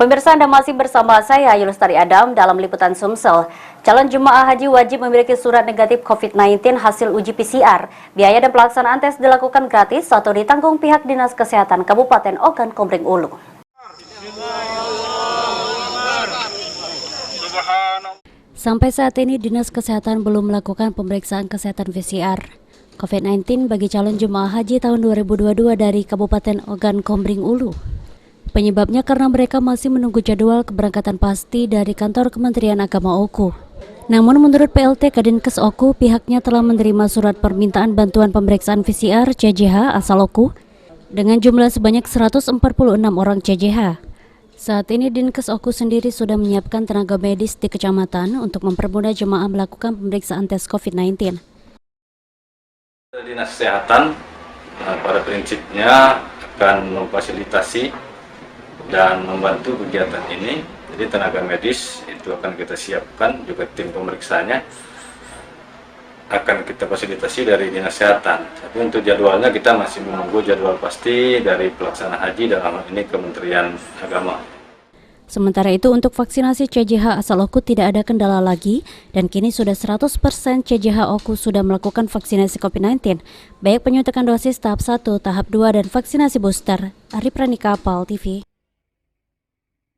Pemirsa, Anda masih bersama saya, Yulustari Adam, dalam liputan Sumsel. Calon jemaah haji wajib memiliki surat negatif COVID-19 hasil uji PCR. Biaya dan pelaksanaan tes dilakukan gratis atau ditanggung pihak Dinas Kesehatan Kabupaten Ogan Komering Ulu. Sampai saat ini, Dinas Kesehatan belum melakukan pemeriksaan kesehatan PCR COVID-19 bagi calon jemaah haji tahun 2022 dari Kabupaten Ogan Komering Ulu. Penyebabnya karena mereka masih menunggu jadwal keberangkatan pasti dari kantor Kementerian Agama Oku. Namun menurut PLT Kadinkes Oku, pihaknya telah menerima surat permintaan bantuan pemeriksaan PCR CJH asal Oku dengan jumlah sebanyak 146 orang CJH. Saat ini Dinkes Oku sendiri sudah menyiapkan tenaga medis di kecamatan untuk mempermudah jemaah melakukan pemeriksaan tes COVID-19. Dinas Kesehatan pada prinsipnya akan memfasilitasi dan membantu kegiatan ini. Jadi tenaga medis itu akan kita siapkan, juga tim pemeriksaannya akan kita fasilitasi dari Dinas Kesehatan. Tapi untuk jadwalnya kita masih menunggu jadwal pasti dari pelaksana haji, dalam hal ini Kementerian Agama. Sementara itu untuk vaksinasi CJH asal Oku tidak ada kendala lagi dan kini sudah 100% CJH Oku sudah melakukan vaksinasi COVID-19, baik penyuntikan dosis tahap 1, tahap 2 dan vaksinasi booster. Ari Pranika, PAL TV.